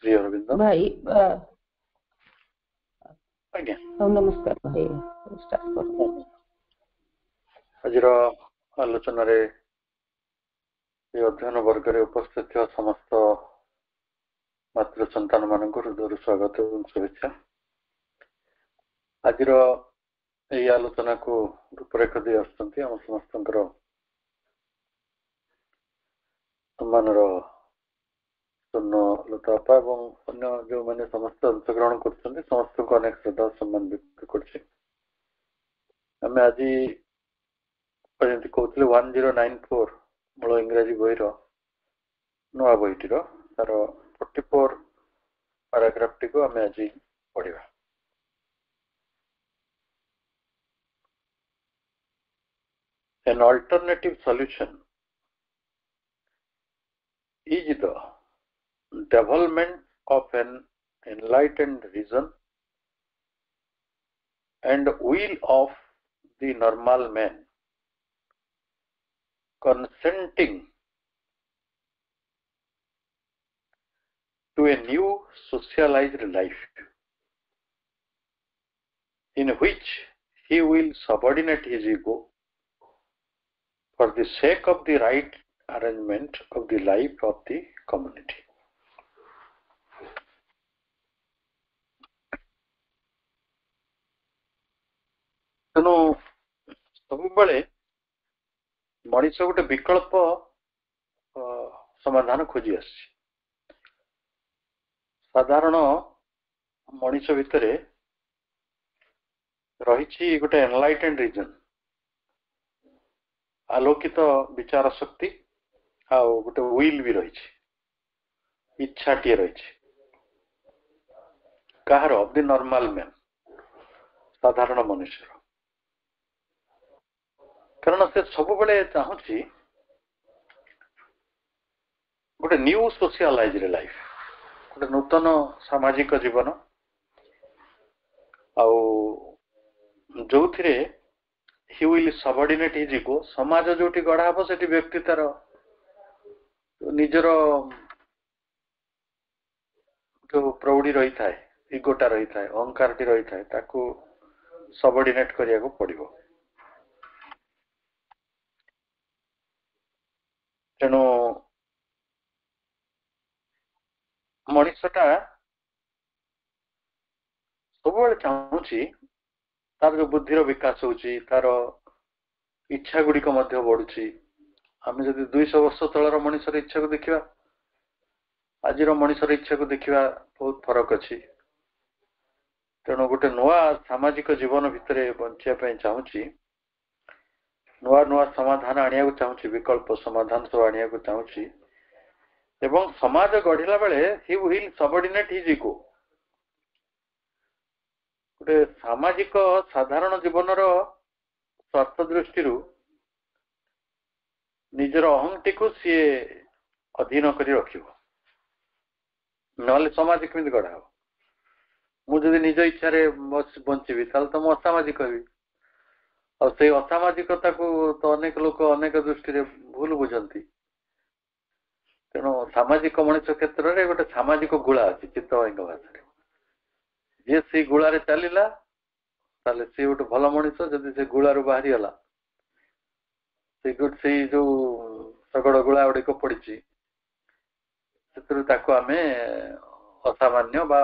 श्री अरविंद भाई आज्ञा नमस्कार भाई स्टार्ट करो। आज आलोचन अध्ययन वर्ग में उपस्थित समस्त मातृ संतान मान हृदय स्वागत और शुभेच्छा। आज आलोचना को रूपरेख दे आसुच्चंती आम समस्त सम्मान लतापा और अन्य जो मैंने समस्त अंशग्रहण कर समस्त को अनेक श्रद्धा सम्मान व्यक्त कर आज कहते 1094 मूल इंग्राजी बहीर नुआ बहीटीर तार 44 पैराग्राफ टी को आम आज पढ़ा। An alternative solution is the development of an enlightened reason and will of the normal man consenting to a new socialized life in which he will subordinate his ego for the sake of the right arrangement of the life of the community. तेणु सब मनीष गोटे विकल्प समाधान खोजी आस साधारण मनीष भितर रही गोटे एनलाइटेंड रीजन आलोकित विचार शक्ति आ गोटे विल भी रही इच्छाटी रही कहार ऑफ द नॉर्मल मैन साधारण मनुष्य कारण से सब बेले चाहूँगी गोटे न्यू सोशलाइज्ड लाइफ गोटे नूतन सामाजिक जीवन जो थे he will subordinate his ego समाज जोटी गढ़ा हम से व्यक्ति तार निजर जो प्रौढ़ी रही था इगोटा रही था अहंकार टी रही था ताकू सबऑर्डिनेट करिया को पड़िबो। तेणु मनुष्यटा सब चाहूँगी तार जो बुद्धिर विकास होची तार इच्छा गुड़िक बढ़ुची आम जब 200 वर्ष तलर मनुष्यर इच्छा को देखा आज मनुष्यर इच्छा को देखा बहुत फरक अच्छी। तेणु गोटे नुआ सामाजिक जीवन भितर बंचापी चाहूँगी नुआ नुआ समाधान आनिया चाहूँगी विकल्प समाधान सब आनिया चाहूँगी एवं समाज गढ़िला बेले ही विल सबऑर्डिनेट हिज इगो गोटे सामाजिक साधारण जीवन स्वार्थ दृष्टि निजर अहंटी को सी अधीन कर रख समाज केमी गढ़ा हम मुझे निज इच्छा बंचबी तो मुझे असामाजिक ही से असामाजिकता को तो अनेक लोक अनेक दृष्टि भूल बुझंती। तेणु सामाजिक मनुष्य क्षेत्र में गोटे सामाजिक गुला अच्छी चित्त भाषा जी से गुलार चलला सी गोटे भल मनीष जदि से गुलारू बाहरी गला से जो शगड़ गुला गुड़िक पड़ी आम असामान्य बा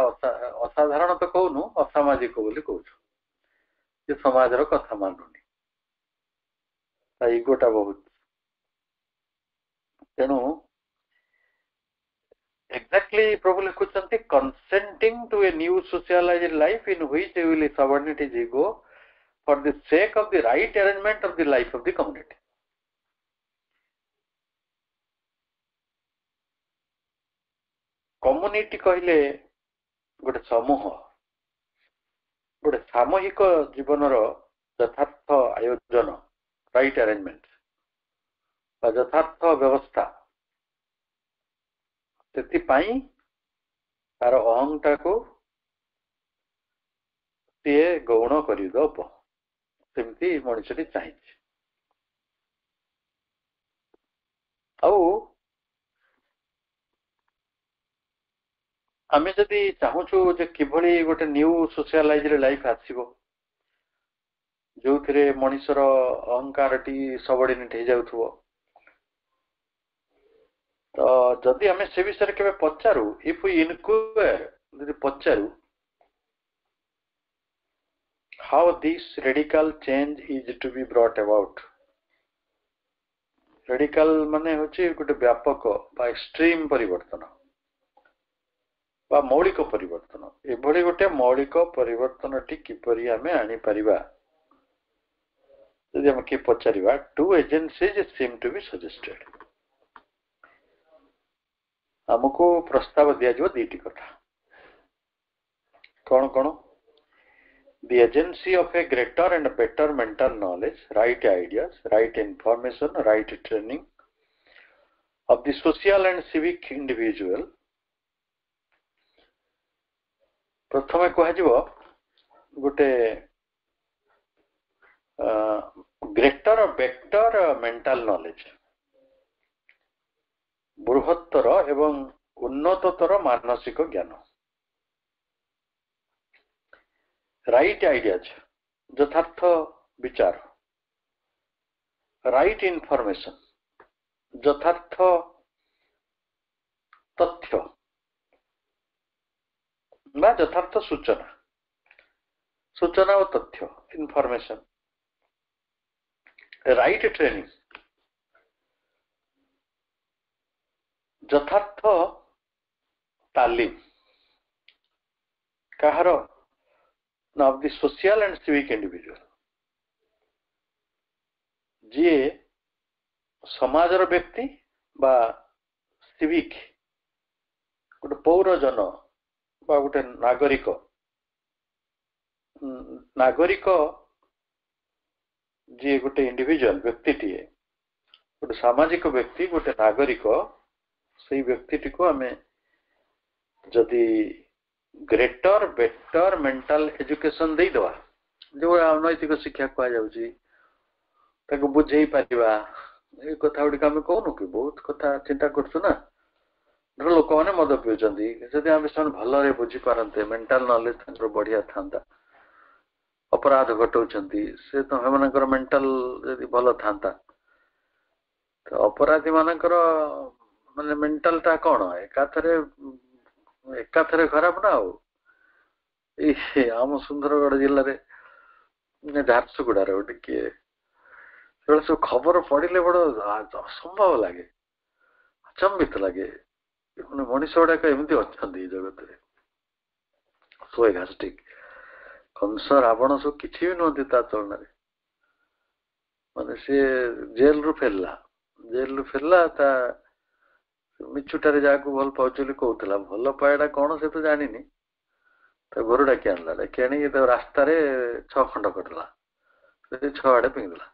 असाधारण तो कहूनु असामाजिक बोली कहूँ ये समाजर कथा मानुनी इगोटा बहुत। तेणु exactly प्रभु लिखुचंती consenting to a new socialized life in which he will subordinate his ego for the sake of the right arrangement of the life of the community. Community कहले गोटे समूह गोटे सामूहिक जीवनर यथार्थ आयोजन राइट अरेंजमेंट यथार्थ व्यवस्था से तार अहंटा को सी गौण करदब सेमती मनुष्यटी चाहिए। आमे जदि चाहूछु जे किभଳି गोटे न्यू सोशलाइज्ड लाइफ आसीबो जो थिरे मनुष्यर अहंकारटी सबर्डिनेट हो जाउथबो तो जदि आमे से विषय केबे पचारू इफ वी इनक्वायर जदि पचारू how this radical change is to be brought about radical माने होची गोटे व्यापक बा एक्सट्रीम परिवर्तन बा मौलिक परिवर्तन एभली गोटे मौलिक परिवर्तन टी किपरि आमे आनी परिबा यदि हम कि पचारिबा two agencies seem to be suggested हमको प्रस्ताव दिया जो दीटी कथा कौन कौन the agency of a greater and better mental knowledge, right ideas, right information, right training of the social and civic individual. प्रथमे कह गोटे ग्रेटर और बेटर मेंटल नॉलेज बृहत्तर एवं उन्नततर मानसिक ज्ञान राइट आइडियाज यथार्थ विचार राइट इनफॉरमेशन यथार्थ तथ्य ना यथार्थ सूचना सूचना और तथ्य इनफॉरमेशन राइट ट्रेनिंग यथार्थ तालीम कहार of the social and civic individual जी समाजर व्यक्ति बा सिविक गोटे पौरजन बा गोटे नागरिक नागरिक जी गोटे इंडिविजुअल व्यक्ति टीए गोटे सामाजिक व्यक्ति गोटे नागरिक से व्यक्ति को आमे जदि ग्रेटर बेटर मेंटल एजुकेशन दे दवा जो अनैतिक शिक्षा कह जाउची ताको बुझेई पारिबा ए कथा गुडी आमे कहनु कि बहुत कथा चिंता करछु ना लोक माने मद पिउचंदी जदि आमे सन भलरे बुझी पारंते मेंटल नॉलेज तंत्र बढ़िया थांता अपराध घटौचंदी से तो हमनकर मेंटल यदि भल थांता तो अपराधी मानकर माने मेंटल ता कोन एकाथरे खराब ना हो आम सुंदरगढ़ जिले में झारसुगुड़ा गोटे किए सब खबर पढ़िले बड़ असंभव लगे अचंबित लगे मनीष गुड़ाक एमती अच्छा जगत सो एगास्टिक कंस रावण सब किसी भी नुहति ता तुलन माने सी जेल रु फेरला ता मिछुटारे जाकू भल पाउचली कहूला भल पाएटा कौन से तो जानिनी तो घर डाकी आनला डाकी आनी तो रास्तार 6 खंड करदेला 6 आड़े पिंधला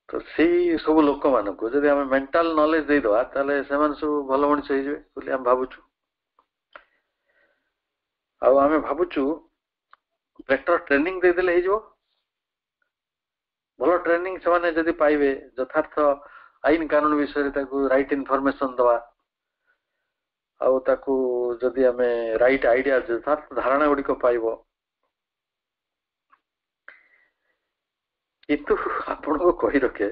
तो सी सब लोक मानक जदि आम मेंटल नॉलेज दे दवा ताले सेमान सब भल मनीष हो बोली आम भावुचु आमे भावुचु बेटर ट्रेनिंग दे देले हो भल ट्रेनिंग से माने जदि पाइबे यथार्थ आईन कानून विषय राइट इनफॉरमेशन दवा आउ ताकू जदि आमे राइट आइडिया यथार्थ धारणा गुड़िक पाइब किंतु आपण को कही रखे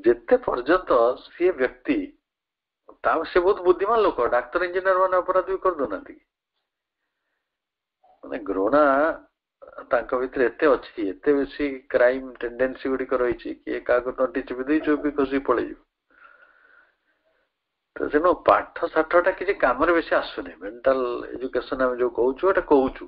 जेते पर्यंत सी व्यक्ति से बहुत बुद्धिमान लोक डाक्तर इंजीनियर माने अपराध भी कर दोना माने घृणा तांका भितर एते अछि एते बेसी क्राइम टेंडेंसी गुडी को रही कि का को नोटी चिपि दे चोपी खसी पड़े तो सेनो पाठ साठटा किसी काम रे बेसी आसुनी मेंटल एजुकेशन हम जो कहूछु एटा कहूछु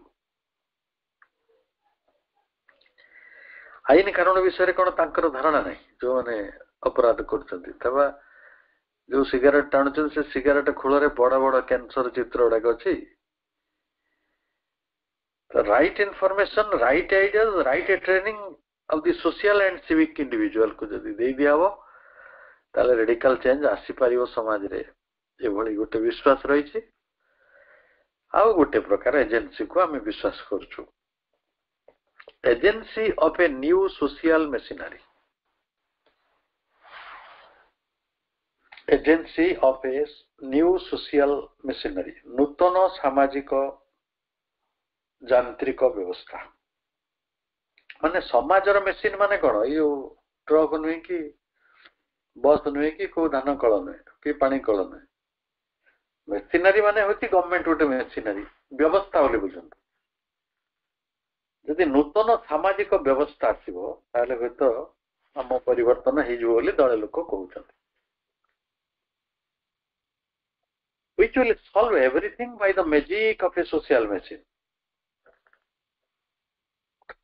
आईन कानून विषय कोन तांकर धारणा नहीं जो माने अपराध करछंती तबा जो सिगरेट टाणुछन से सिगरेट खोलरे बड़ा बड़ा कैंसर चित्र डाक अछि the right information right ideas right training of the social and civic individual को जदि दे दिया हो ताले रेडिकल चेंज आसी पारिबो समाज रे ए भली गोटे विश्वास रही छि आ गोटे प्रकार एजेंसी को आमे विश्वास करछु agency of a new social machinery agency of a new social machinery नूतन सामाजिक यांत्रिक व्यवस्था माने समाजर मेसिन माने कौन ये ट्रक नुहे कि बस नुहे कि को धान कल नुहे कि पानी कल नुहे मेसिनरी माने होती गवर्नमेंट गोटे मेसिनरी व्यवस्था बोली बुझंतु यदि नूतन सामाजिक व्यवस्था आसीबो ताले हुए तो आम परिवर्तन हो बोली दले लोक कहउछन which will solve everything by the magic of a social machine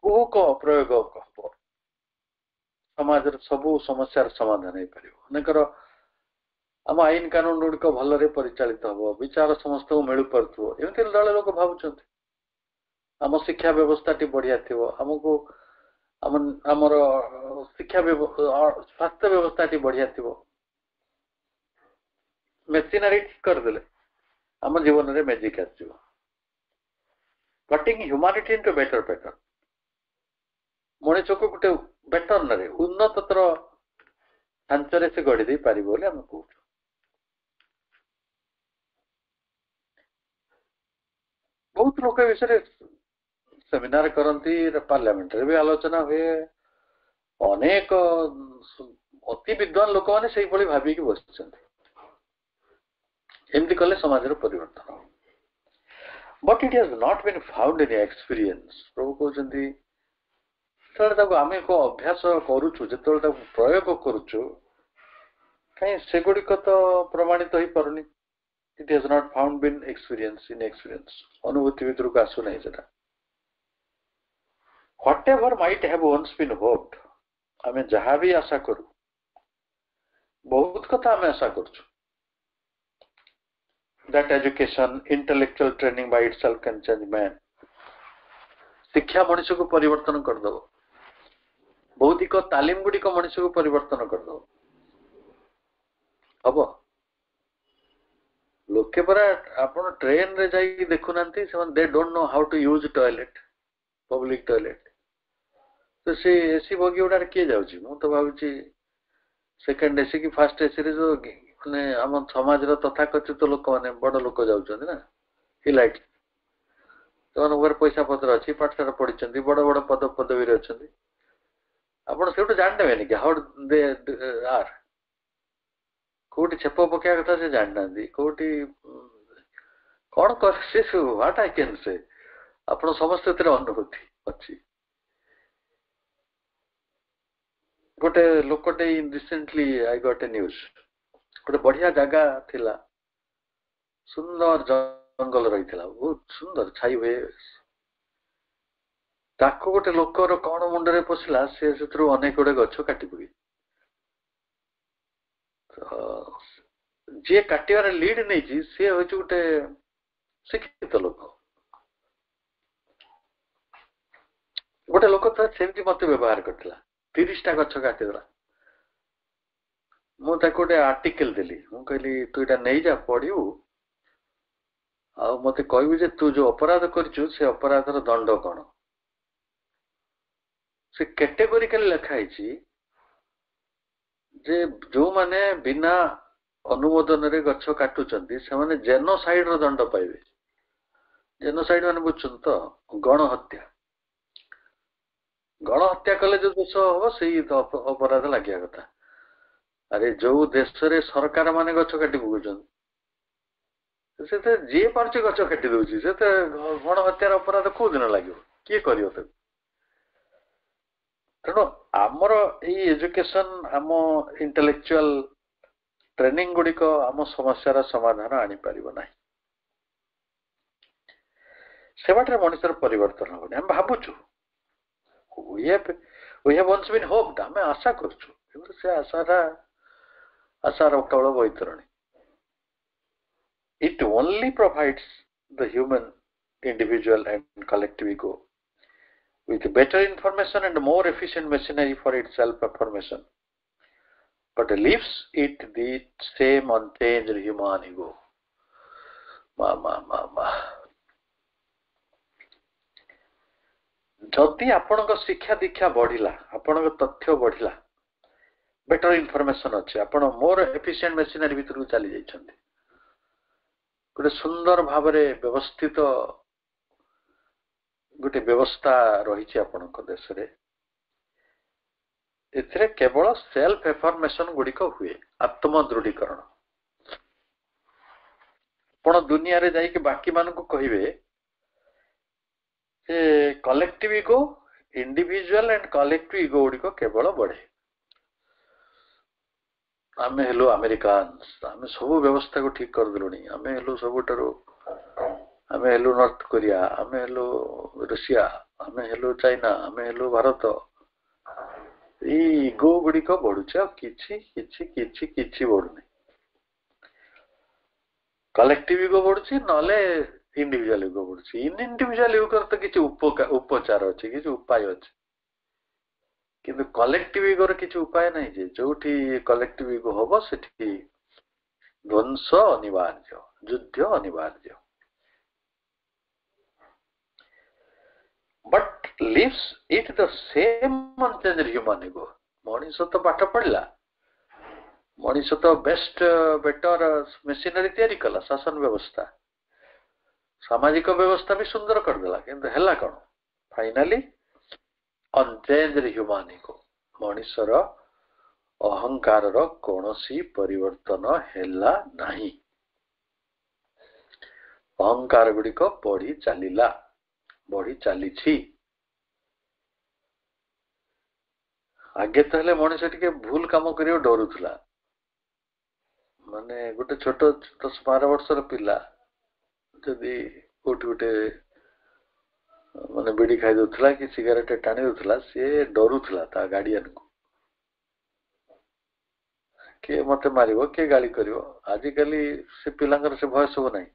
को प्रयोग हब समाज सबू समस्यार समाधान हो पार अनेकर आम आईन कानून गुड़िक भलरे परिचालित हम विचार समस्त को मिल पार्थो एमती दले लोक भावुं आम शिक्षा व्यवस्था टी बढ़िया थी आमको आमर शिक्षा स्वास्थ्य व्यवस्था टी बढ़िया थी मेसिनरी ठीक करदे आम जीवन में magic as cutting humanity into better pattern मनीष को गोटे बेटर्न रे उन्नतर ढांचारे से गढ़ी दे पार बोले आम कहूँ बहुत लोक विषय सेमिनार करती पार्लियामेंट भी आलोचना हुए अनेक अति विद्वान लोक मैंने से भाविकी बस एमती कले समाज परिवर्तन but it has not been found in experience प्रभु कहते आम को अभ्यास करुचु जो प्रयोग करुचु कहीं सेगुड़िक तो प्रमाणित हो पारुनी it has not found been experience in experience अनुभूति भितर को आसु नहीं सेटा whatever might have once been hoped आम जहाँ भी आशा करू बहुत कथा आम आशा करुचु that education intellectual training by itself can change man शिक्षा मनुष्य को परिवर्तन कर दो भौतिक तालीम गुड़िक मनुष्य को परिवर्तन कर दो हम लोके परा आपण ट्रेन रे जाई देखुना they don't know how to use toilet public toilet तो से एसी बगी गुड़ा किए जाऊँगी मु तो भावी सेकेंड एसी कि फास्ट एसी रे जो माने आम समाज तथाकथित लोक मैंने बड़ लोक जाऊँ ना इलाइट तो पैसा पत्र अच्छी पाठशाला पढ़ी बड़ बड़ पदवी अच्छा आप जानने कि हाउ दे आर कौटी छेप पकड़ा कथा से जानना कौटी कौन कर व्हाट आई कैन से आप समस्त अनुभूति अच्छी गोटे लोकटे recently I got a news गोटे बढ़िया जगह थिला सुंदर जंगल रही बहुत सुंदर छाई हुए ताको गोटे लोकर कौन मुंडरे पशिला से अनेक गुड़े गछ काटी पड़ी जी काटार लीड नहीं सी हूँ गोटे शिक्षित लोक गोटे लोक सेमती मत व्यवहार करता 30टा गछ काटिदेला मुझे गोटे आर्टिकल देली मु कहली तू इटा नहीं जा पढ़ू आ मत कहबू जे तू जो अपराध करचु से अपराधर दंड कौन से कैटेगोरिकली लिखाई जे जो माने बिना अनुमोदन रे गछ काटुचंती से माने जेनोसाइड रो दंड पाइबे जेनोसाइड माने बुझुन तो गण हत्या कले जो दोष हम से अपराध लगे कथा अरे जो देश रे सरकार माने गछ काटी पकाउछन से जी पार्टी गछ काटी दउछि से गण हत्यार अपराध को दिन लगे किए करियो त तेणु आमर एजुकेशन आम इंटेलेक्चुअल ट्रेनिंग गुड़िक आम समस्यार समाधान आनी पारिबो नाही से बाटे मनुष्यर परिवर्तन होनी हम भावुचु we have once been hoped आम आशा करुचु से आशार केवल Baitarani it only provides the human individual and collective ego with better information and more efficient machinery for its self-affirmation, but leaves it the same unchanged human ego. जदि आपण शिक्षा दीक्षा बढ़िला आपण तथ्य बढ़िला better information अच्छे आपण मोर एफिशिएंट मेशिनरी भीतर चली जाइछन्ती गोटे सुंदर भाव व्यवस्थित गोटे व्यवस्था रही आपणक देश रे एथिरे केवल सेल्फ इनफॉरमेशन गुड़िक हुए आत्म दृढ़ीकरण आपण दुनिया रे जाइके बाकी मानक कहिबे जे collective ego individual and collective ego गुड़िक केवल बढ़े आमे हेलो अमेरिकान्स आमे सब व्यवस्था को ठीक कर दिलुनी आमे हेलो सबुठारु आमे हेलो नॉर्थ कोरिया आमे हेलो रशिया आमे हेलो चाइना आमे हेलो भारत इगो गुड़िक बढ़ुचे किछि किछि किछि किछि बढ़ुनी कलेक्टिव इगो बढ़ुची नले इंडिविजुअल इगो बढ़ुची इंडिविजुअल इगो तो किछि उपचार अछि किछि उपाय अछि किंतु कलेक्टिव इगो रे किछि उपाय नै जे जोठी कलेक्टिव इगो होबो सेठी ध्वंस अनिवार्य युद्ध अनिवार्य but lives it the same unchanged human ego मनीष तो पाठ पढ़ला मनीष तो बेस्ट बेटर मेशिनरी तैयारी कला शासन व्यवस्था सामाजिक व्यवस्था भी सुंदर करदेला किंतु हेला कौन फाइनाली अनचेंज्ड ह्यूमन इगो मनीषर अहंकार कौनसी परिवर्तन हेला नहीं अहंकार गुड़िक बढ़ी चलीला बढ़ी चली आगे तो हेले मनीष टिके भूल काम करियो डरुथला माने गोटे छोट 10-12 वर्षर पिला जदि कोठी गोटे माने बीड़ी खाई दउथला कि सिगरेट टाणी दउथला से डरुथला ता गार्डियन को के मते मारिबो के गाली करिवो आजि काली से पिलांगर से भय सब नाही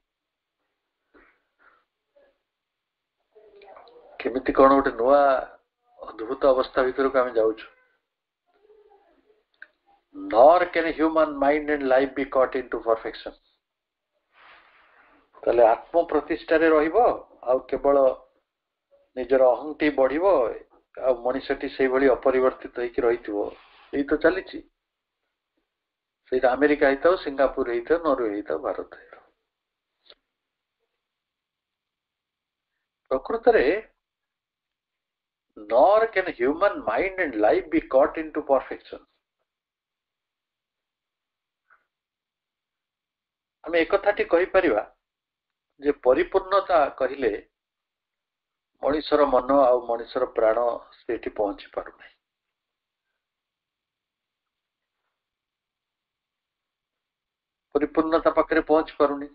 केमिति कोन गोटे नुआ अद्भुत अवस्था भीतर को आमे जाउछु nor can human mind and life be caught into perfection तले आत्म प्रतिष्ठा रे रहिबो आ केवल निजर अहंटी बढ़िबो आ मनुष्यटी सेही भली अपरिवर्तित होई कि रहितबो एई तो चलीची सेटा अमेरिका हितो सिंगापुर हितो नॉर्वे हितो भारत हितो प्रकृत रे nor can human mind and life be caught into perfection आमे एक कथाटी कहि परिबा जे परिपूर्णता कहिले मनुष्यर मन आ मनुष्यर प्राण सेठी पहुंची पारु नहीं परिपूर्णता पाखरे पहुंच पारुनी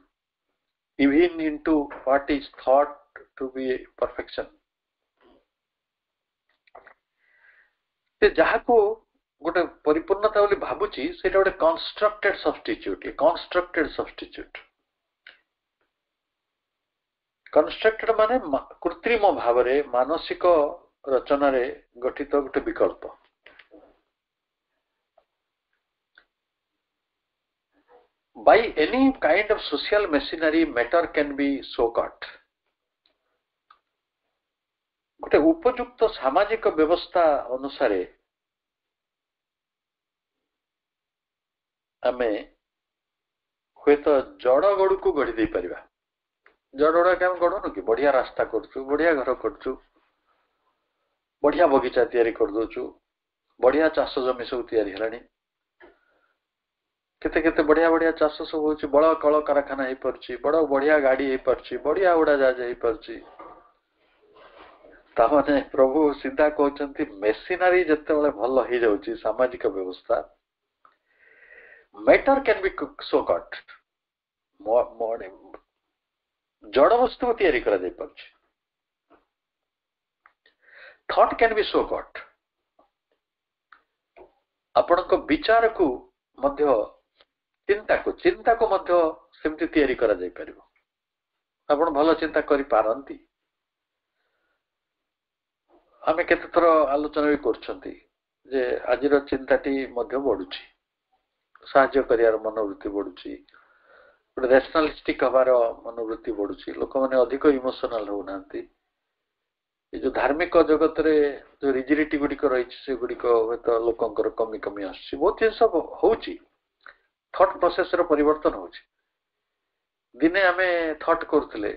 even into what is thought to be perfection ते जहा को गोटे परिपूर्णता बोली भाबुची सेटा गोटे कंस्ट्रक्टेड कंस्ट्रक्टेड माने कृत्रिम भाव रे मानसिक रचना रे गठित गोटे विकल्प by any kind of social machinery matter can be so cut गोटे उपयुक्त सामाजिक व्यवस्था अनुसार आमे हुए तो जड़ गड़ू को गढ़ी दे परिबा जड़ गुड़ा के गढ़नु कि बढ़िया रास्ता करछु बढ़िया घर करछु बढ़िया बगीचा तैयारी कर दोछु बढ़िया चाष जमी सब तैयारी हेलानी केते केते बढ़िया बढ़िया चाष सब होछि बड़ कल कारखाना हे परछि बड़ बढ़िया गाड़ी हे परछि बढ़िया उड़ा जहाज हे परछि तामाने प्रभु सीधा कहउछंती मेशिनरी जत्ते बेले भल हे जाउछि सामाजिक व्यवस्था matter can be so cut जड़ वस्तु को तैयारी करा जाय परछि thought can be so cut आपनको विचार को मध्य चिंता को मध्य सेमती तैयारी करा जाय परिबो आपण भलो चिंता करि पारंती आमे केते थर आलोचना भी करछंती जे आजिर चिंताटी मध्य बढ़ुची साहाय्य करियार मनोवृत्ति बढ़ुची रेशनलिस्टिक हबार मनोवृत्ति बढ़ुची लोक माने अधिक इमोशनल होनांती ये जो धार्मिक जगत रे जो रिजिडिटी गुड़िक रही से गुड़िक तो लोकंकर कमी कमी आसुची बहुत जिन होची थॉट प्रोसेस रो परिवर्तन होची दिने आमे थॉट करथले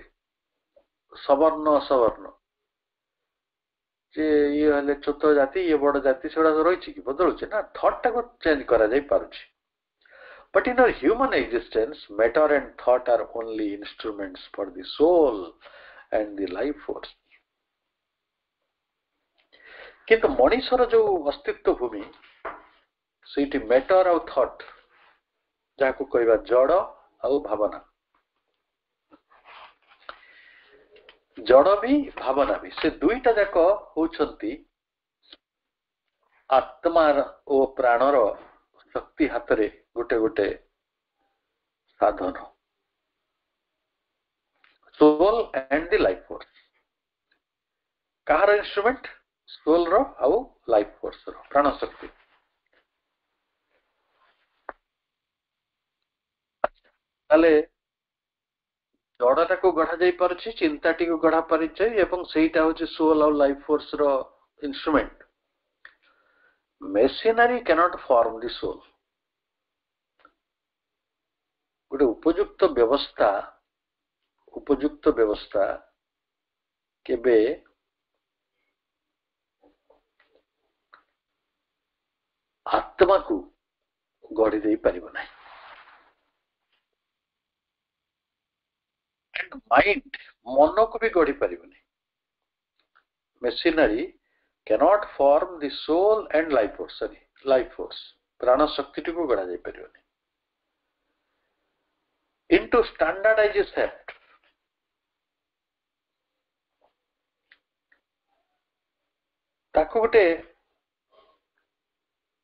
सवर्ण असवर्ण जे ये हले छोट जाति ये बड़ जाति सेडा रही कि बदलुचे ना थॉट टाको चेंज करा जाई पारुची but in our human existence matter and thought are only instruments for the soul and the life force किंतु मनीषर जो अस्तित्व भूमि से मैटर आउ थॉट जहाँ कहवा जड़ आउ भावना जड़ भी भावना भी से दुईटा जाक होउछंती आत्मा ओ प्राणर शक्ति हाथ रे गोटे गोटे साधन soul and the life force कहार इंस्ट्रूमेंट सोल रो आउ लाइफ फोर्स रो प्राण शक्ति ताले जड़ाटा को गढ़ा जाई पारछि चिंताटी को गढ़ा पारिछे एवं सेटा होछि सोल और लाइफ फोर्स रो instrument machinery cannot form the soul गोटे उपयुक्त व्यवस्था केबे आत्मा को गढ़ी दे पारिबो नाही एंड माइंड मन को भी गढ़ी पारिबो machinery cannot form the soul and life force प्राण शक्ति को गढ़ा जाई पारिबो into standardized set ताको गोटे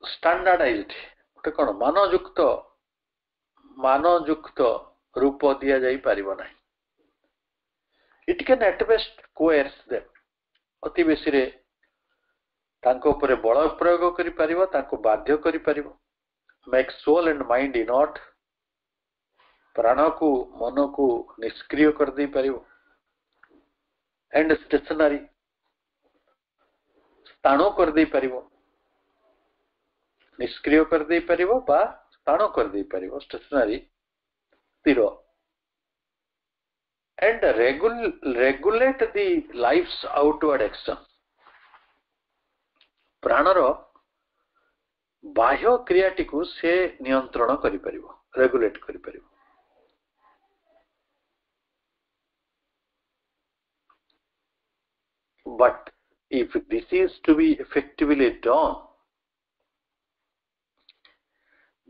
स्टैंडर्डाइज्ड गोटे कौन मानयुक्त रूप दिया जाई पारिबो नाही it can at best coerce them अति बेसी रे तांको ऊपर बल प्रयोग करि पारिबो तांको बाध्य करि पारिबो make soul and mind not प्राण को मन को निष्क्रिय कर दे पारिबो एंड स्टेशनरी स्थाणु कर दे पारिबो निष्क्रिय कर दे पारिबो बा स्थाणु कर दे पारिबो स्टेशनरी स्थिर and regulate the life's outward action प्राणर बाह्य क्रियाटी को से नियंत्रण करि पारिबो रेगुलेट करि पारिबो but if this is to be effectively done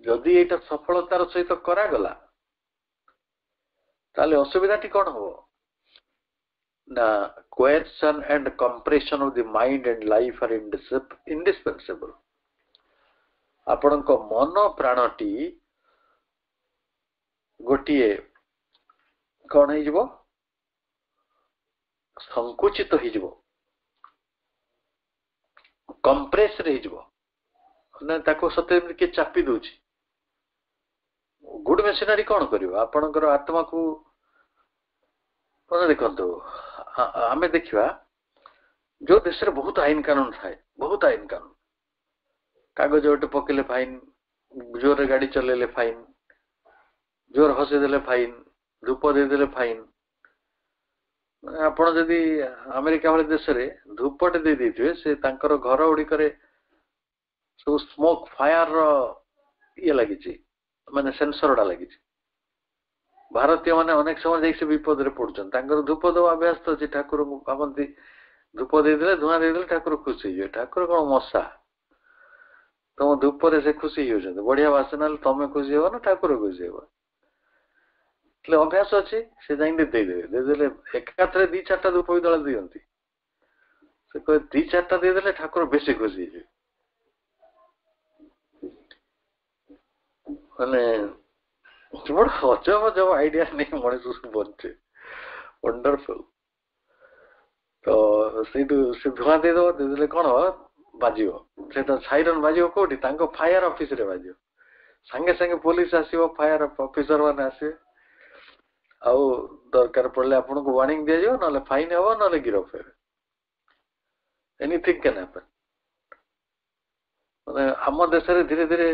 जदि एटा सफलतार सहित करा गला ताले असुविधाटी कौन हो ना coercion and compression of the mind and life are indispensable आपण को मन प्राणटी गोटिए कौन है जीवो संकुचित हो जीवो कंप्रेस रे जीवो ना ताको सते के चापी दोची गुड मेशिनरी कौन करियो आपनकर आत्मा को कोन देखंतो आमे देखिबा जो देश रे बहुत आईन कानून थाए बहुत आईन कानून कागज ओटे पकेले फाइन जोर गाड़ी चलेले फाइन जोर हसे देले फाइन धूप दे देले फाइन आपण जदि अमेरिका वाले देश रे धूपटे दे देथिबे से तांकर घर उडी करे सो स्मोक फायर ये लगी छी माने सेंसर डा लगी छी भारतीय माने अनेक समय देख से विपद रे पड़छन तांकर धूप दो अभ्यास तो छी ठाकुर को भाबंती धूप दे देले धुआं दे देले ठाकुर खुशी हो ठाकुर कोन मसा तुम धूप रे से खुशी हो जंत बढ़िया वासना तमे खुशी हो ना ठाकुर खुशी हो એટલે અભ્યાસ ଅଛି ସେ ଯାଇକି ଦେଇଦେଲେ ଏକାଥରେ 2-4ଟା ଧୂପ ବି ଦଳ ଦିଅନ୍ତି ସେ କହେ 2-4ଟା ଦେଇଦେଲେ ଠାକୁର ବେଶୀ ଖୁସି ହେଇଯିବେ ମାନେ ବଡ ଅଜବ ଅଜବ ଆଇଡିଆ ନେଇ ମଣିଷ ବଞ୍ଚେ ୱଣ୍ଡରଫୁଲ ତ ସେଇଠୁ ସେ ଧୂଆଁ ଦେଇଦେଲେ କଣ ବାଜିବ ସେଟା ସାଇରନ୍ ବାଜିବ କୋଉଠି ତାଙ୍କ ଫାୟାର ଅଫିସରେ ବାଜିବ ସାଙ୍ଗେ ସାଙ୍ଗେ ପୋଲିସ ଆସିବ ଫାୟାର ଅଫିସର ମାନେ ଆସିବେ ଆଉ ଦରକାର ପଡିଲେ ଆପଣଙ୍କୁ ୱାର୍ଣିଂ ଦିଆଯିବ ନହେଲେ ଫାଇନ ହବ ନହେଲେ ଗିରଫ ହେବେ एनीथिंग कैन हैपन माने आम देश रे धीरे धीरे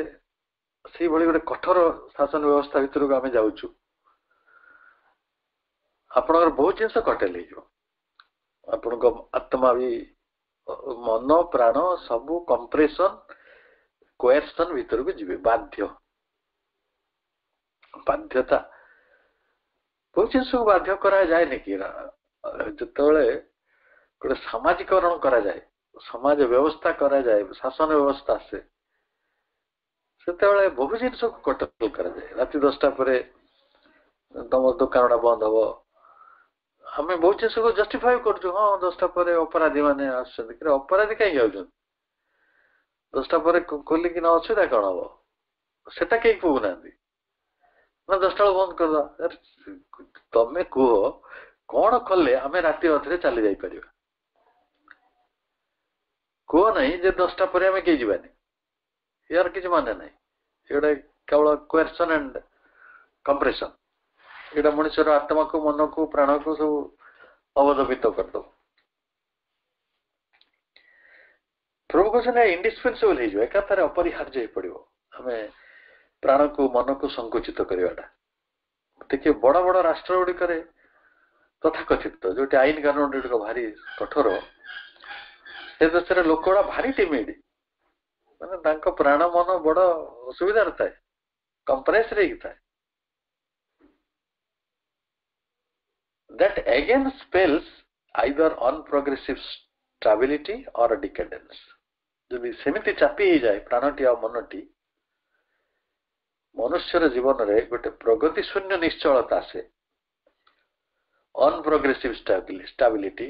से भली गोटे कठोर शासन व्यवस्था भितर को आम जाऊँ आपणकर बहुत जिनस कटेल आपण आत्मा भी मन प्राण सबू कंप्रेशन कोएर्सन भीतर को जीवे बाध्य बाध्यता बहुत जिनस को बाध्य करा जाए नहीं कि जिते गोटे सामाजिकरण करा जाए समाज व्यवस्था करा जाए शासन व्यवस्था से बहुत जिनस को कटल करा जाए रात 10टा पर तुम दुकान बंद हम आम बहुत जिनस को जस्टिफाई कर हाँ 10टा पर अपराधी मैंने अपराधी कहीं जाऊँ 10टा पर खोलिक असुविधा कौन हम सेटा कहीं कहूना ना 10टा बंद कर तमें कह कौन कले आम राति अधे चली जापर कह नहीं जे 10टा पर आम कहीं जानी यार किसी माने ना ये केवल क्वेश्चन एंड कंप्रेशन ये मनुष्यर आत्मा को मन को प्राण को सब अवदमित करदे प्रभु कहते हैं इंडिस्पेंसेबल हो एकाथारे अपरिहार्य हो पड़ो आम प्राण को मन को संकुचित करवाटा देखिए बड़ बड़ राष्ट्र गुड़िक तथा कथित जो आईन कानून गुड़िक भारी कठोर से देश लोक गुड़ा भारी टिमिड माने प्राण मन बड़ असुविधा थाए कंप्रेस थाए that again spells either unprogressive stability or a decadence जब सेमिति चापी ही जाए प्राणटी आ मनटी मनुष्यर जीवन रे गोटे प्रगति शून्य निश्चलता से अनप्रोग्रेसिव स्टेबिलिटी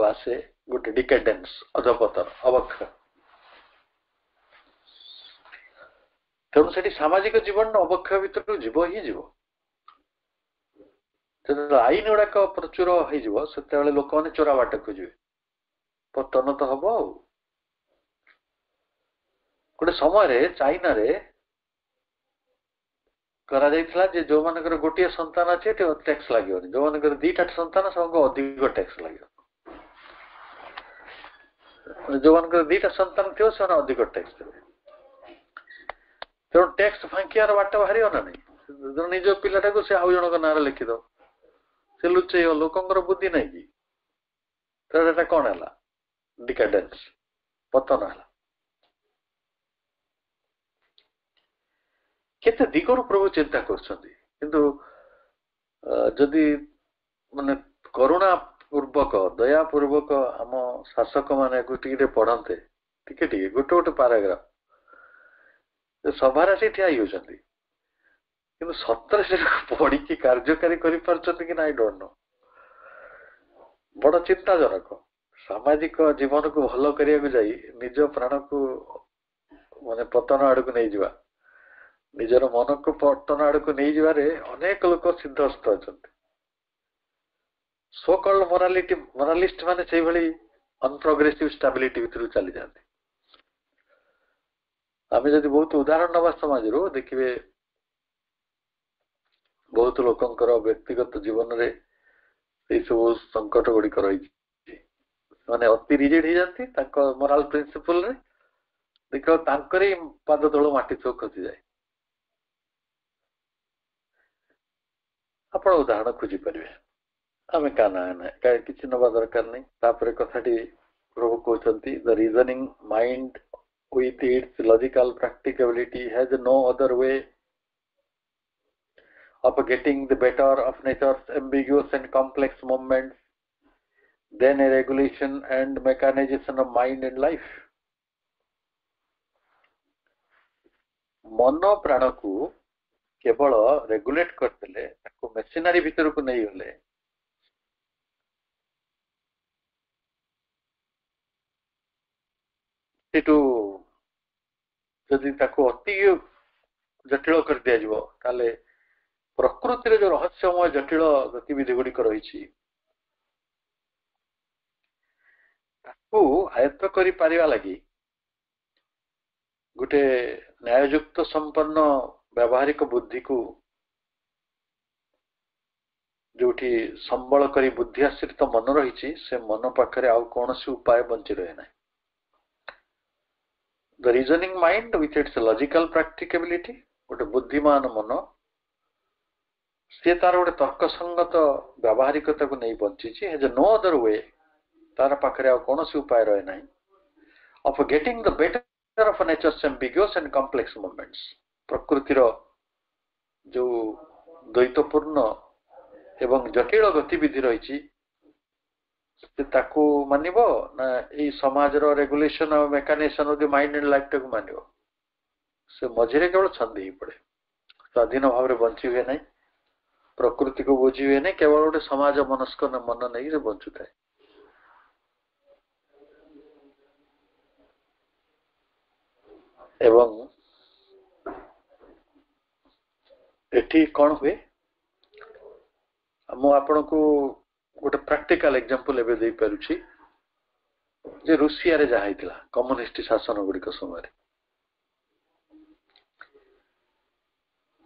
आसे गोटे डिकेडेंस अधपतन अवक्षय तेणु से सामाजिक जीवन अवक्षय भीतर जीव ही जीव आईन गुड़ाक प्रचुर हो लोक मैंने चोरा बाट खोजे पतन तो हम गोटे समय चाइना रे करा जो मानकर गोटे संतान अच्छे टैक्स लगे जो मानकर 2टा संतान सब अधिक टैक्स लगे जो मानकर 2टा संतान थी से अधिक टैक्स देवे तेणु टैक्स फांकियार बाट बाहर ना नहीं निज पिलाटा को से आउ जन ना लिखिद से लुचे लोकंर बुद्धि नहीं कि तो कौन है डिकेडेंस पतन है केते दिगरु प्रभु चिंता करछंती जदि माने करुणा पूर्वक दया पूर्वक आम शासक माने टिके पढ़ते टिके गोटे गोटे पैराग्राफ सभार आसी ठिया होती कि सतर से पढ़ी कार्यकारी कि ना आई डोंट नो बड़ चिंताजनक सामाजिक जीवन को भल करने जाई निज प्राण को माने पतन आड़ को नहीं जावा निजर मन को पतन आड़ को नहीं जारे अनेक लोक सिद्धस्त अच्छा सो कॉल्ड मोरालिस्ट माने से भली अनप्रोग्रेसिव स्टेबिलिटी भीतर चली जाते आम जदि बहुत उदाहरण नवा समाज रो देखिए बहुत लोकंकर व्यक्तिगत जीवन रे सब संकट गुड़िक रही माने अति रिजिड हो जाती मोराल प्रिंसिपल रे देख तांकरी पाद तल माटी सब खसी जाए आप उदाहरण खोजी पारे आम क्या ना किसी नवा दरकार नहीं तापर कथाटी प्रभु कहते the reasoning mind with its logical practicability has no other way of getting the better of nature's ambiguous and complex movements than a regulation and mechanization of mind and life. मन प्राण को केवल रेगुलेट करते machinery भीतर को नहीं गले जदि अति जटिल कर दिया ताले प्रकृति जो रहस्यमय जटिल गतिविधि गुड़िक रही आयत्त कर लगी गोटे न्याययुक्त संपन्न व्यावहारिक बुद्धि को जो संबल करी बुद्धि आश्रित मन रही से मन पाखे आउ कौन उपाय बंची रहे ना the reasoning mind with its logical practicability गोटे बुद्धिमान मन सी तार गोटे तर्कसंगत व्यावहारिकता को नहीं बंची हैज नो अदर वे तार पाखरे आ कौन उपाय रहे ना of getting the better of nature's ambiguous and complex moments प्रकृतिर जो द्वैतपूर्ण एवं जटिल गतिविधि रही ताकू मानिब ना ये समाज रेगुलेशन और mechanism of the mind and life टाक मानिब से मझे केवल छंदी ही पड़े स्वाधीन भाव में बंची हुए नहीं प्रकृति को बुझी हुए नहीं केवल गोटे समाज मनस्क मन नहीं से बंचु थाए एवं एठी कौन हुए मु आपण को गोटे प्रैक्टिकल एग्जांपल एबे दे पारुछि जे रूसिया रे जहा हितला कम्युनिस्ट शासन गुड़िक समय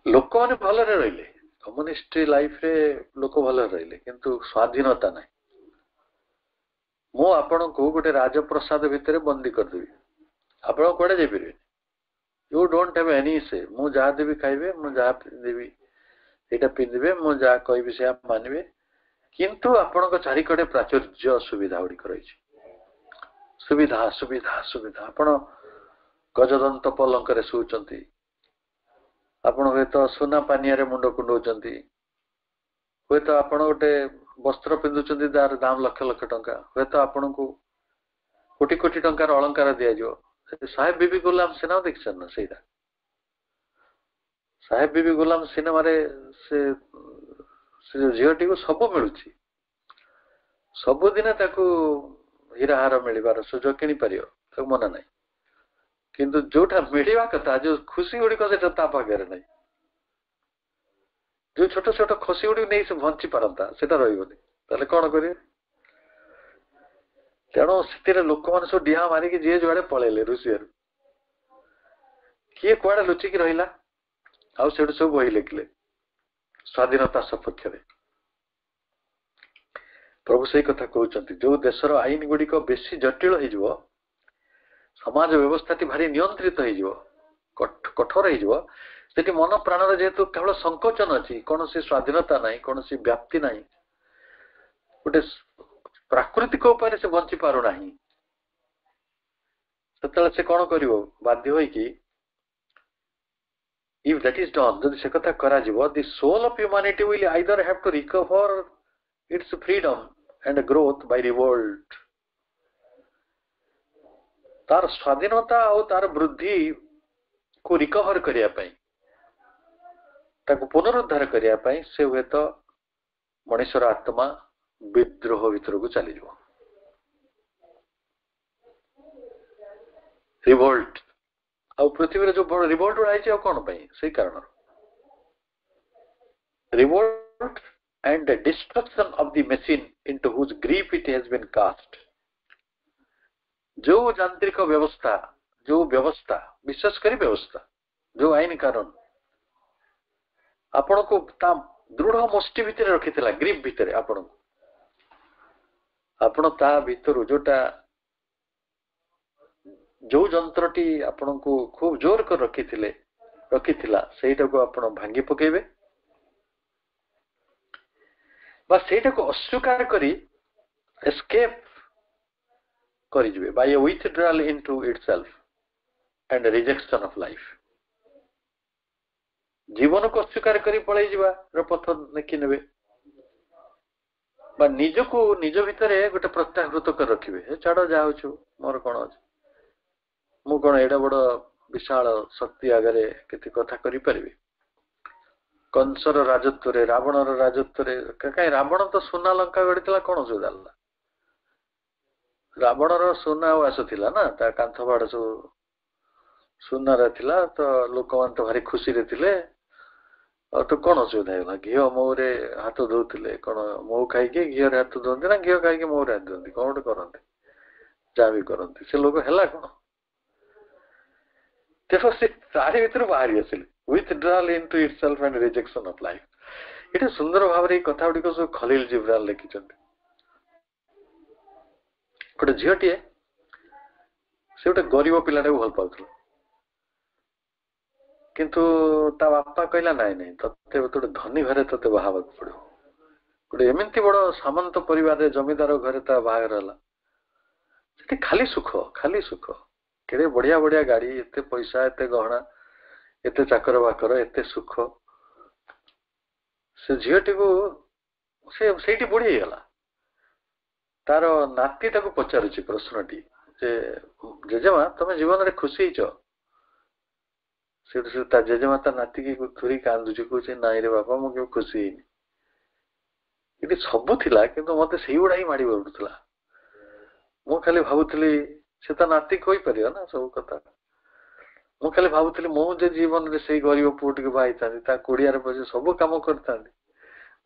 लोक माने भल रे रहिले कम्युनिस्ट लाइफ रे लोक भल रहिले किंतु स्वाधीनता नहीं मु आपण को गोटे राजप्रसाद भितर बंदी कर देबी आपण कोडे जे परबे यू डोंट हैव एनी से मु जहा देबी खाइबे मु जहा देबी एटा पिंदिबे मु जहा कहबी से आप मानबे किंतु आपण को चारिकड़े प्राचुर्य सुविधा गुड़िक रही सुविधा सुविधा सुविधा आपण गजदंत पलंक रे सुचंती आपण हे तो सोना पानिया रे मुंड कुंडौचंती हे तो आपण गोटे वस्त्र पिंधुचंती तार दाम लक्ष लक्ष टंका हे तो आपण को कोटी कोटी टंकार अलंकार दिया जो साहेब बीबी गुलाम सिनेमा देखछन ना सेटा साहेब बीबी गुलाम सिनेमा रे से झीटी को सब मिलुची सब दिन ताकू हीराहार मिलबार सुजोग किनी पारियो तो मना नहीं किंतु जोटा मिलवा कथा जो खुशी गुड़िक से पाखे नहीं जो छोट छोट खुशी गुड़ी नहीं से बंची पारता से रही कौन करें तेणु से लोक मैंने सब डिहा मारिक जी जुआड़े पलैले रुषिया किए कुआड़े लुचिकी रहा आउ से सब बही लिखिले स्वाधीनता सपक्ष प्रभु से कथा कहते जो देशर आईन गुड़िक बेसी जटिल हो समाज व्यवस्था भारी नियंत्रित हो कठोर हो मन प्राण जेहेतु केवल संकोचन अच्छी कौन सी स्वाधीनता ना कौन सी व्याप्ति ना गोटे प्राकृतिक उपाय से बंची पारु ना से कौन कर बाध्य हो कि if that is done जदि से कथा करा जीवो the soul of humanity will either have to recover its freedom and growth by revolt तार स्वाधीनता और तार वृद्धि को रिकवर करिया पई ताको पुनरुद्धार करिया पई से हुए तो मनुष्यर आत्मा विद्रोह भीतर को चली जाओ रिवोल्ट आ पृथ्वी रे जो बड़ रिवोल्ट उड़ाई कौन पाई से कारण revolt and the destruction of the machine into whose grief it has been cast जो यांत्रिक व्यवस्था विशेष कर व्यवस्था जो आईन कानून आपण को ता दृढ़ मुष्टि भितर रखी ग्रीप भितर आपण ता भीतर जोटा जो जंत्रटी आपण को खूब जोर कर रखिथिला सेटा को आपण भांगी पकेबे बा सेटा को अस्वीकार करी एस्केप करिजिबे by a withdrawal into itself and rejection of life जीवन को अस्वीकार करी पळै जिबा र पथ नेकी नेबे बा निज को निज भितर गोटे प्रत्याहृत कर रखिबे छाड़ जा होछु मोर कोन अछि मु कोन एडा बड़ विशाल शक्ति आगरे केते कथा करि परबे कंसर राजत्व रे रावणर राजत्व रे काई रावण तो सोना लंका गड़ितला कोन सुदाला रावणर सोना आसुथिला ना ता कांथ बाड़ सब सोना रे थिला तो लोक मान तो भारी खुशी रे थिले और तो कौन असुविधा है घी मऊ रे हाथ धोते कौन मऊ खाई घी हाथ धोते ना घी खाई मऊ हाथ धोती कौन गोटे करते जहाँ भी करते से लोक है कौन देखो से तारी भर बाहरी आसिले withdrawal into itself and rejection of life ये सुंदर भाव में कथा गुड़िक सब खलील जिब्रान लिखिं गोटे झीटे ସେ ଗୋଟେ ଗରିବ ପିଲାଟାକୁ ଭଲ ପାଉଥିଲା, କିନ୍ତୁ ତା ବାପା କହିଲା ନାଇଁ ନାଇଁ ତତେ ଗୋଟେ ଧନୀ ଘରେ ତତେ ବାହା ହେବାକୁ ପଡିବ। ଗୋଟେ ଏମିତି ବଡ ସାମନ୍ତ ପରିବାରରେ ଜମିଦାର ଘରେ ତା ବାହାଘର ହେଲା। ସେଠି ଖାଲି ସୁଖ, ଖାଲି ସୁଖ, କେଡେ ବଢିଆ ବଢିଆ ଗାଡି, ଏତେ ପଇସା, ଏତେ ଗହଣା, ଏତେ ଚାକର ବାକର, ଏତେ ସୁଖ। ସେ ଝିଅଟିକୁ ସେ ସେଇଠି ବୁଢୀ ହେଇଗଲା। ତାର ନାତି ତାକୁ ପଚାରୁଛି ପ୍ରଶ୍ନଟି ଯେ ଜେଜେମା ତମେ ଜୀବନରେ ଖୁସି ହେଇଛ? ସେଠୁ ସେ ତା ଜେଜେମା ତା ନାତିକି ଧରି କାନ୍ଦୁଛି, କହୁଛି ନାଇଁ ରେ ବାପା ମୁଁ କେବେ ଖୁସି ହେଇନି। ଏଠି ସବୁ ଥିଲା କିନ୍ତୁ ମତେ ସେଇଗୁଡା ହିଁ ମାଡି ବଢୁଥିଲା। ମୁଁ ଖାଲି ଭାବୁଥିଲି, ସେ ତା ନାତି କହିପାରିବ ନା ସବୁ କଥା। ମୁଁ ଖାଲି ଭାବୁଥିଲି ମୁଁ ଯେ ଜୀବନରେ ସେଇ ଗରିବ ପୁଅ ଟିକେ ବାହା ହେଇଥାନ୍ତି, ତା କୁଡିଆରେ ବସି ସବୁ କାମ କରିଥାନ୍ତି,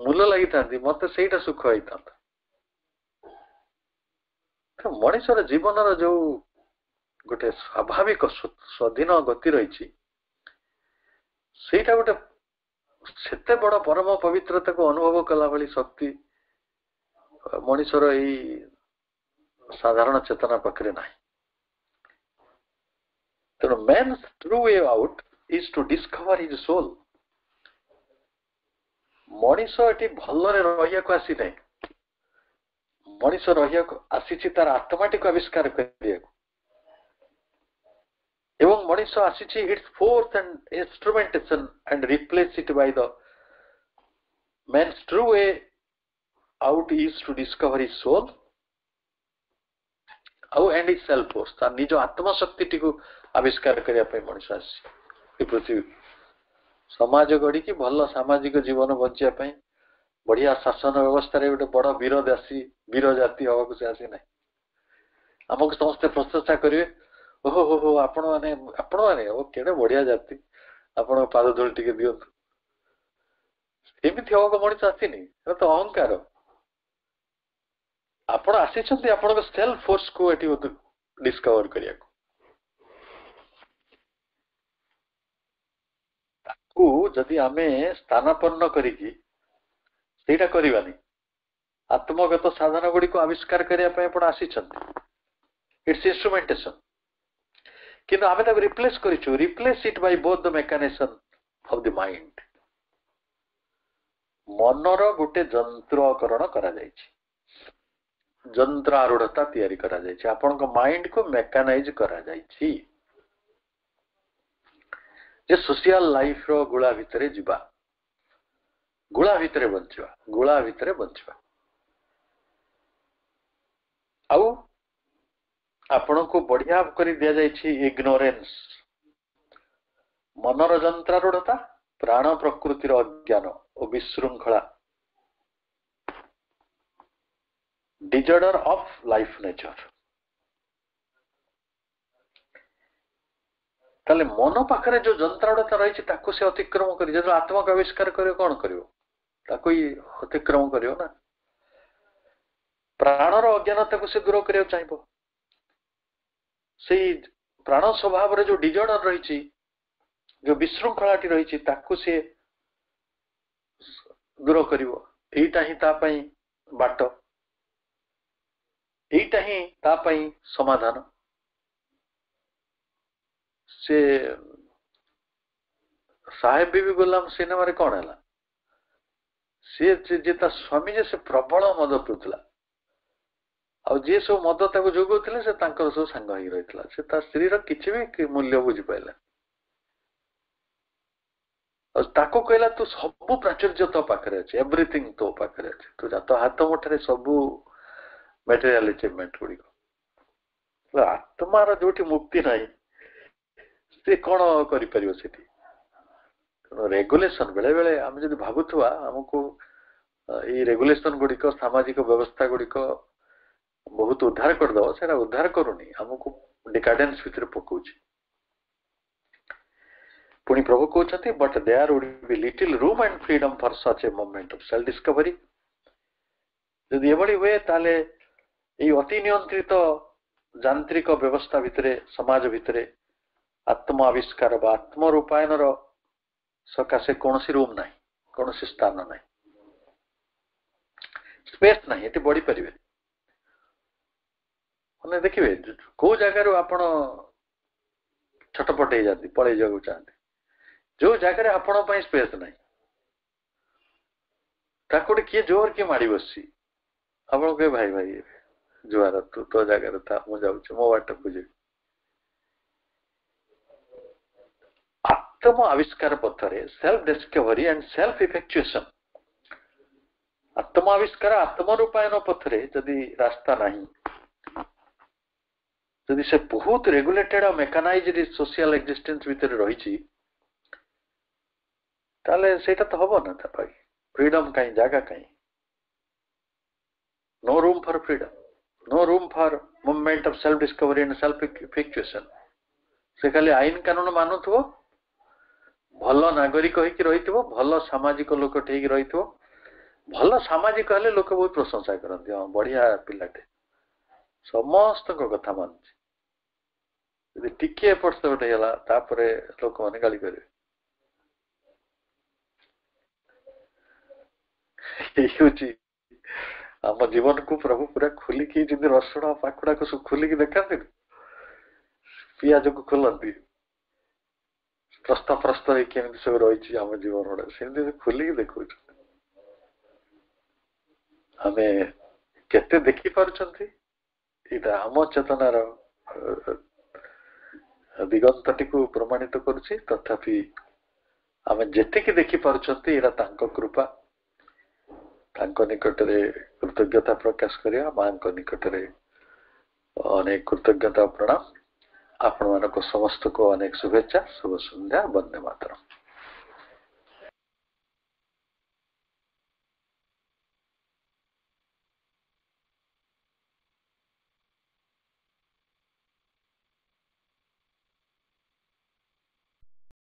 ମୂଲ ଲାଗିଥାନ୍ତି, ମତେ ସେଇଟା ସୁଖ ହେଇଥାନ୍ତା। ମଣିଷର ଜୀବନର ଯୋଉ ଗୋଟେ ସ୍ୱାଭାବିକ ସ୍ୱାଧୀନ ଗତି ରହିଛି, ସେଇଟା ଗୋଟେ ସେତେ ବଡ ପରମ ପବିତ୍ରତାକୁ ଅନୁଭବ କଲା ଭଳି ଶକ୍ତି ମଣିଷର ଏଇ ସାଧାରଣ ଚେତନା ପାଖରେ ନାହିଁ। ତେଣୁ man's true way out is to discover his soul. ମଣିଷ ଏଠି ଭଲରେ ରହିବାକୁ ଆସିନାହିଁ, ମଣିଷ ରହିବାକୁ ଆସିଛି ତାର ଆତ୍ମାଟିକୁ ଆବିଷ୍କାର କରିବାକୁ। ଏବଂ ମଣିଷ ଆସିଛି its fourth and instrumentation and replace it by the man's true way out is to discover his soul and his self force। ତା ନିଜ ଆତ୍ମଶକ୍ତିଟିକୁ ଆବିଷ୍କାର କରିବା ପାଇଁ ମଣିଷ ଆସିଛି ଏ ପୃଥିବୀ। ସମାଜ ଗଢିକି ଭଲ ସାମାଜିକ ଜୀବନ ବଞ୍ଚିବା ପାଇଁ, ବଢିଆ ଶାସନ ବ୍ୟବସ୍ଥାରେ ଗୋଟେ ବଡ ବୀର ଜାତି ହବାକୁ ସେ ଆସିନାହିଁ। ଆମକୁ ସମସ୍ତେ ପ୍ରଶଂସା କରିବେ, ଓହୋ ହୋ ହୋ ଆପଣ ମାନେ ଓ କେଡେ ବଢିଆ ଜାତି, ଆପଣଙ୍କ ପାଦ ଧୂଳି ଟିକେ ଦିଅନ୍ତୁ। ଏମିତି ହବାକୁ ମଣିଷ ଆସିନି, ଏଟା ତ ଅହଙ୍କାର। ଆପଣ ଆସିଛନ୍ତି ଆପଣଙ୍କ ସେଲ୍ଫ ଫୋର୍ସକୁ ଏଠି ଡିସ୍କଭର କରିବାକୁ। ତାକୁ ଯଦି ଆମେ ସ୍ଥାନାପନ୍ନ କରିକି ସେଇଟା କରିବାନି, ଆତ୍ମଗତ ସାଧନ ଗୁଡିକୁ ଆବିଷ୍କାର କରିବା ପାଇଁ ଆପଣ ଆସିଛନ୍ତି, ଇଟ୍ସ ଇନ୍ଷ୍ଟ୍ରୁମେଣ୍ଟେସନ। କିନ୍ତୁ ଆମେ ତାକୁ ରିପ୍ଲେସ କରିଛୁ, replace it by both the mechanism of the mind. ମନର ଗୋଟେ ଯନ୍ତ୍ରକରଣ କରାଯାଇଛି, ଯନ୍ତ୍ର ଆରୂଢତା ତିଆରି କରାଯାଇଛି, ଆପଣଙ୍କ ମାଇଣ୍ଡକୁ ମେକାନାଇଜ କରାଯାଇଛି ଯେ ସୋସିଆଲ ଲାଇଫର ଗୁଳା ଭିତରେ ଯିବା, ଗୁଳା ଭିତରେ ବଞ୍ଚିବା, ଗୁଳା ଭିତରେ ବଞ୍ଚିବା। ଆଉ ଆପଣଙ୍କୁ ବଢିଆ କରି ଦିଆଯାଇଛି ଇଗ୍ନୋରେନ୍ସ, ମନର ଯନ୍ତ୍ରାରୂଢତା, ପ୍ରାଣ ପ୍ରକୃତିର ଅଜ୍ଞାନ ଓ ବିଶୃଙ୍ଖଳା, ଡିଜର୍ଡର ଅଫ ଲାଇଫ ନେଚର। ତାହେଲେ ମନ ପାଖରେ ଯୋଉ ଯନ୍ତ୍ରାରୂଢତା ରହିଛି ତାକୁ ସେ ଅତିକ୍ରମ କରି ଯେତେବେଳେ ଆତ୍ମାକୁ ଆବିଷ୍କାର କରିବ, କଣ କରିବ? ତାକୁ ହିଁ ଅତିକ୍ରମ କରିବ ନା। ପ୍ରାଣର ଅଜ୍ଞାନତାକୁ ସେ ଦୂର କରିବାକୁ ଚାହିଁବ। ସେଇ ପ୍ରାଣ ସ୍ୱଭାବରେ ଯୋଉ ଡିଜର୍ଡର ରହିଛି, ଯୋଉ ବିଶୃଙ୍ଖଳାଟି ରହିଛି, ତାକୁ ସେ ଦୂର କରିବ। ଏଇଟା ହିଁ ତା ପାଇଁ ବାଟ, ଏଇଟା ହିଁ ତା ପାଇଁ ସମାଧାନ। ସେ ସାହେବ ବିବି ଗୁଲାମ ସିନେମାରେ କଣ ହେଲା? ସିଏ ଯେ ତା ସ୍ୱାମୀ ଯେ ସେ ପ୍ରବଳ ମଦ ପିଉଥିଲା, ଆଉ ଯିଏ ସବୁ ମଦ ତାକୁ ଯୋଗାଉଥିଲେ ସେ ତାଙ୍କର ସବୁ ସାଙ୍ଗ ହେଇକି ରହିଥିଲା। ସେ ତା ସ୍ତ୍ରୀର କିଛି ବି ମୂଲ୍ୟ ବୁଝିପାରିଲା। ଆଉ ତାକୁ କହିଲା ତୁ ସବୁ ପ୍ରାଚୁର୍ଯ୍ୟ ତୋ ପାଖରେ ଅଛି, ଏଭ୍ରିଥିଙ୍ଗ ତୋ ପାଖରେ ଅଛି, ତୁ ଯା, ତୋ ହାତ ମୁଠାରେ ସବୁ ମେଟେରିଆଲ ଆଚିଭମେଣ୍ଟ ଗୁଡିକ। ଆତ୍ମାର ଯୋଉଠି ମୁକ୍ତି ନାହିଁ ସେ କଣ କରିପାରିବ ସେଠି? ତେଣୁ ରେଗୁଲେସନ, ବେଳେ ବେଳେ ଆମେ ଯଦି ଭାବୁଥିବା ଆମକୁ ଏଇ ରେଗୁଲେସନ ଗୁଡିକ, ସାମାଜିକ ବ୍ୟବସ୍ଥା ଗୁଡିକ ବହୁତ ଉଦ୍ଧାର କରିଦବ, ସେଟା ଉଦ୍ଧାର କରୁନି, ଆମକୁ ଡିକାଡେନ୍ସ ଭିତରେ ପକଉଛି। ପୁଣି ପ୍ରଭୁ କହୁଛନ୍ତି, but there would be little room and freedom for such a moment of self discovery. ଯଦି ଏଭଳି ହୁଏ ତାହେଲେ ଏଇ ଅତି ନିୟନ୍ତ୍ରିତ ଯାନ୍ତ୍ରିକ ବ୍ୟବସ୍ଥା ଭିତରେ, ସମାଜ ଭିତରେ ଆତ୍ମ ଆବିଷ୍କାର ବା ଆତ୍ମ ରୂପାୟନର ସକାଶେ କୌଣସି ରୁମ୍ ନାହିଁ, କୌଣସି ସ୍ଥାନ ନାହିଁ, ସ୍ପେସ୍ ନାହିଁ, ଏଠି ବଢିପାରିବେ। ମାନେ ଦେଖିବେ କୋଉ ଜାଗାରୁ ଆପଣ ଛଟପଟ ହେଇଯାନ୍ତି, ପଳେଇ ଯିବାକୁ ଚାହାନ୍ତି, ଯୋଉ ଜାଗାରେ ଆପଣଙ୍କ ପାଇଁ ସ୍ପେସ୍ ନାହିଁ ତାକୁ ଗୋଟେ କିଏ ଜୋର କିଏ ମାଡି ବସିଛି, ଆପଣ କହିବେ ଭାଇ ଭାଇ ଜୁଆର ତୁ ତୋ ଜାଗାରେ ଥା, ମୁଁ ଯାଉଛି ମୋ ବାଟକୁ ଯିବି। ଆତ୍ମ ଆବିଷ୍କାର ପଥରେ ସେଲ୍ଫ ଡିସ୍କଭରି ଆଣ୍ଡ ସେଲ୍ଫ ଇଫେକ୍ଚୁଏସନ, ଆତ୍ମ ଆବିଷ୍କାର ଆତ୍ମ ରୂପାୟନ ପଥରେ ଯଦି ରାସ୍ତା ନାହିଁ, ଯଦି ସେ ବହୁତ ରେଗୁଲେଟେଡ ଆଉ ମେକାନାଇଜଡ ସୋସିଆଲ ଏକ୍ସିଷ୍ଟେନ୍ସ ଭିତରେ ରହିଛି, ତାହେଲେ ସେଇଟା ତ ହବ ନା ତା ପାଇଁ ଫ୍ରିଡମ କାହିଁ, ଜାଗା କାହିଁ? No room for freedom, no room for movement of self discovery and self effectuation. से खाली आईन कानून मानुथो, भल नागरिक होइकी रहिथिबो, भल सामाजिक लोक ठेकी रहिथिबो, भल सामाजिक हेले लोक बहुत प्रशंसा करନ୍ତି, हां बढ़िया पिलाटे समस्त को कथा मानछि। यदि टिके एपट सेपट होला तापरे लोक माने गाली करे। एयुची आम जीवन को प्रभु पूरा खोलिकी जमी रसुण पाखुड़ा को सब खोलिकी देखते, पियाज को खोलती प्रस्त प्रस्त केमी सब रही आम जीवन गुड़ा से खोलिकी देखु आम केते देखी पार्टी, यहाँ आम चेतनार दिगंतटी को प्रमाणित करुच्ची, तथापि आम जेतिकी देखी पार्टी यहाँ कृपा, निकटरे कृतज्ञता प्रकाश करिया, मां निकटरे अनेक कृतज्ञता प्रणाम। आपण मानक समस्त को अनेक शुभेच्छा, शुभ संध्या, वंदे मातरम।